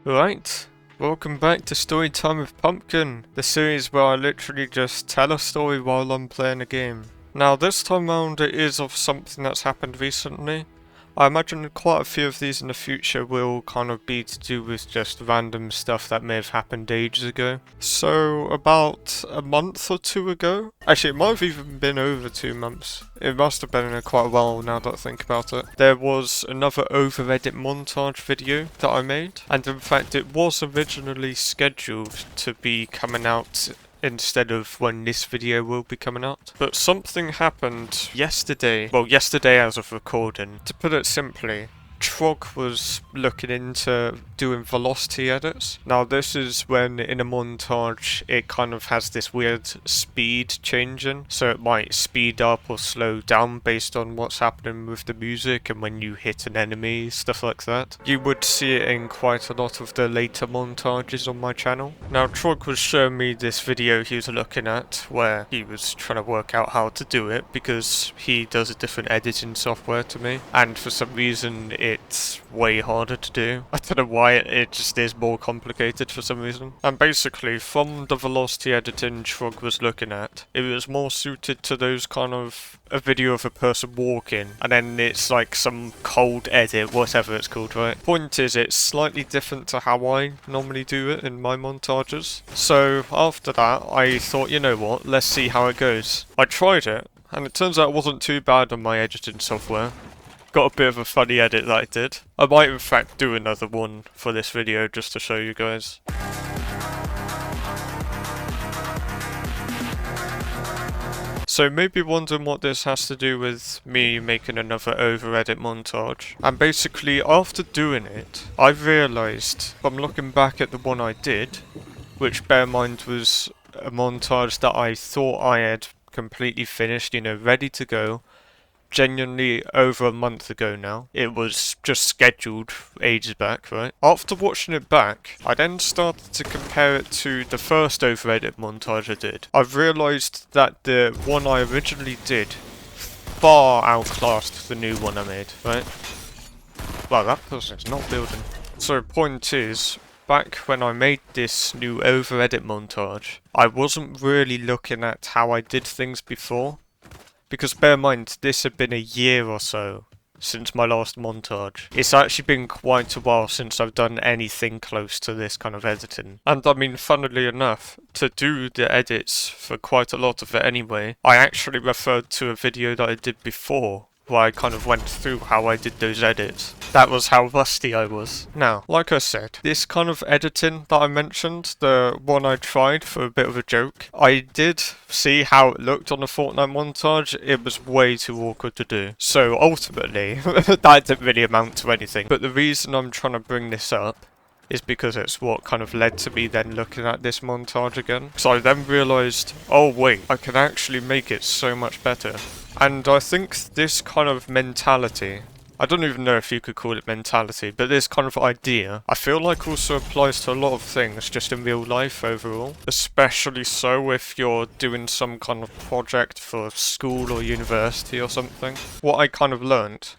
Right, welcome back to Storytime with Pumpkin, the series where I literally just tell a story while I'm playing a game. Now this time round it is of something that's happened recently. I imagine quite a few of these in the future will kind of be to do with just random stuff that may have happened ages ago. So about a month or two ago, actually it might have even been over 2 months. It must have been quite a while now that I think about it. There was another over edit montage video that I made, and in fact it was originally scheduled to be coming out instead of when this video will be coming out. But something happened yesterday, well yesterday as of recording. To put it simply, Trog was looking into doing velocity edits. Now this is when in a montage it kind of has this weird speed changing, so it might speed up or slow down based on what's happening with the music and when you hit an enemy, stuff like that. You would see it in quite a lot of the later montages on my channel. Now Trog was showing me this video he was looking at where he was trying to work out how to do it because he does a different editing software to me, and for some reason it's way harder to do. I don't know why, it just is more complicated for some reason. And basically, from the velocity editing Trog was looking at, it was more suited to those kind of a video of a person walking, and then it's like some cold edit, whatever it's called, right? Point is, it's slightly different to how I normally do it in my montages. So after that, I thought, you know what, let's see how it goes. I tried it, and it turns out it wasn't too bad on my editing software. Got a bit of a funny edit that I did. I might in fact do another one for this video just to show you guys. So maybe wondering what this has to do with me making another over edit montage. And basically after doing it, I realised from looking back at the one I did, which bear in mind was a montage that I thought I had completely finished, you know, ready to go, genuinely over a month ago now. It was just scheduled ages back, right? After watching it back, I then started to compare it to the first over edit montage I did. I've realised that the one I originally did far outclassed the new one I made, right? Well, that person's not building. So point is, back when I made this new over edit montage, I wasn't really looking at how I did things before. Because bear in mind, this had been a year or so since my last montage. It's actually been quite a while since I've done anything close to this kind of editing. And I mean, funnily enough, to do the edits for quite a lot of it anyway, I actually referred to a video that I did before, where I kind of went through how I did those edits. That was how rusty I was. Now, like I said, this kind of editing that I mentioned, the one I tried for a bit of a joke, I did see how it looked on the Fortnite montage. It was way too awkward to do. So ultimately, that didn't really amount to anything. But the reason I'm trying to bring this up is because it's what kind of led to me then looking at this montage again. So I then realised, oh wait, I can actually make it so much better. And I think this kind of mentality, I don't even know if you could call it mentality, but this kind of idea, I feel like also applies to a lot of things just in real life overall. Especially so if you're doing some kind of project for school or university or something. What I kind of learned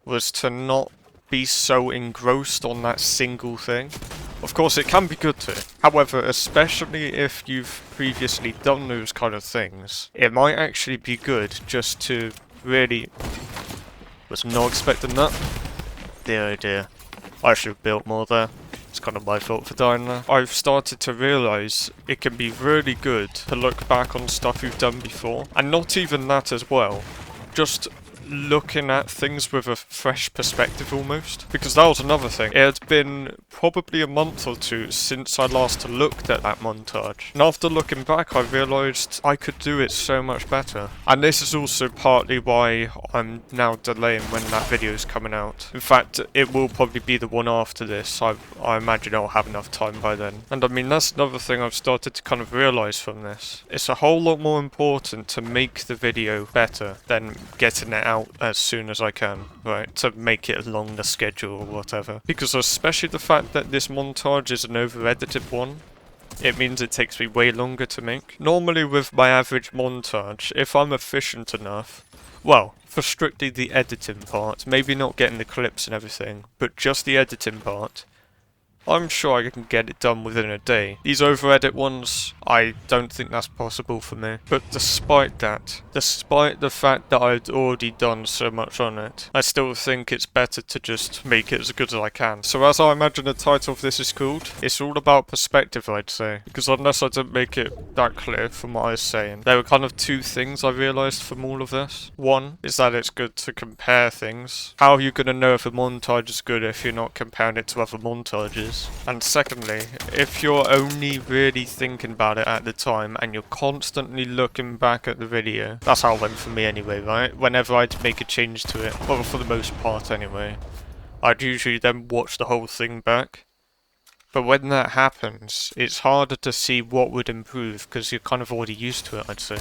was to not be so engrossed on that single thing. Of course it can be good to, however, especially if you've previously done those kind of things, it might actually be good just to really... Was not expecting that. Dear oh dear. I should have built more there. It's kind of my fault for dying there. I've started to realise it can be really good to look back on stuff you've done before, and not even that as well. Just looking at things with a fresh perspective almost. Because that was another thing. It had been probably a month or two since I last looked at that montage. And after looking back, I realised I could do it so much better. And this is also partly why I'm now delaying when that video is coming out. In fact, it will probably be the one after this. I imagine I'll have enough time by then. And I mean, that's another thing I've started to kind of realise from this. It's a whole lot more important to make the video better than getting it out as soon as I can, right, to make it along the schedule or whatever. Because especially the fact that this montage is an over-edited one, it means it takes me way longer to make. Normally with my average montage, if I'm efficient enough, well, for strictly the editing part, maybe not getting the clips and everything, but just the editing part, I'm sure I can get it done within a day. These over-edit ones, I don't think that's possible for me. But despite that, despite the fact that I'd already done so much on it, I still think it's better to just make it as good as I can. So as I imagine the title of this is called, it's all about perspective, I'd say. Because unless I didn't make it that clear from what I was saying, there were kind of two things I realised from all of this. One is that it's good to compare things. How are you going to know if a montage is good if you're not comparing it to other montages? And secondly, if you're only really thinking about it at the time and you're constantly looking back at the video, that's how it went for me anyway, right? Whenever I'd make a change to it, well, for the most part anyway, I'd usually then watch the whole thing back. But when that happens, it's harder to see what would improve because you're kind of already used to it, I'd say.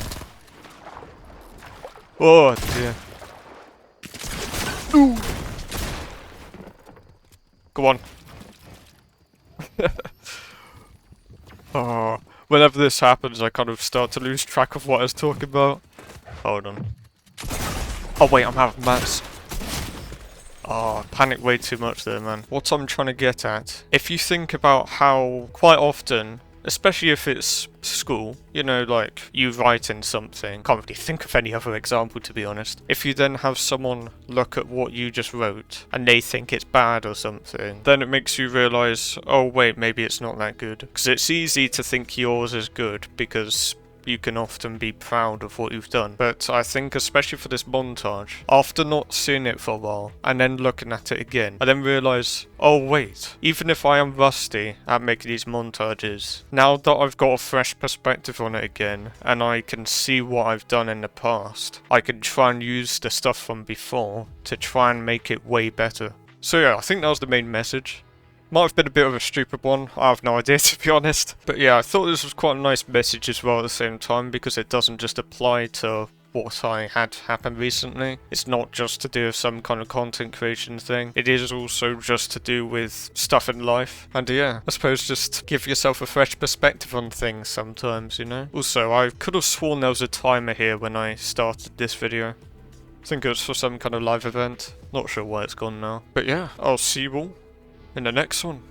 Oh dear. Ooh. Go on. Oh, whenever this happens, I kind of start to lose track of what I was talking about. Hold on. Oh wait, I'm out of mats. Oh, I panicked way too much there, man. What I'm trying to get at, if you think about how quite often, especially if it's school, you know, like you writing something, can't really think of any other example to be honest. If you then have someone look at what you just wrote and they think it's bad or something, then it makes you realise, oh wait, maybe it's not that good. Because it's easy to think yours is good because you can often be proud of what you've done. But I think especially for this montage, after not seeing it for a while and then looking at it again, I then realise, oh wait, even if I am rusty at making these montages, now that I've got a fresh perspective on it again and I can see what I've done in the past, I can try and use the stuff from before to try and make it way better. So yeah, I think that was the main message. Might have been a bit of a stupid one, I have no idea to be honest. But yeah, I thought this was quite a nice message as well at the same time because it doesn't just apply to what I had happen recently. It's not just to do with some kind of content creation thing. It is also just to do with stuff in life. And yeah, I suppose just give yourself a fresh perspective on things sometimes, you know? Also, I could have sworn there was a timer here when I started this video. I think it was for some kind of live event. Not sure why it's gone now. But yeah, I'll see you all in the next one.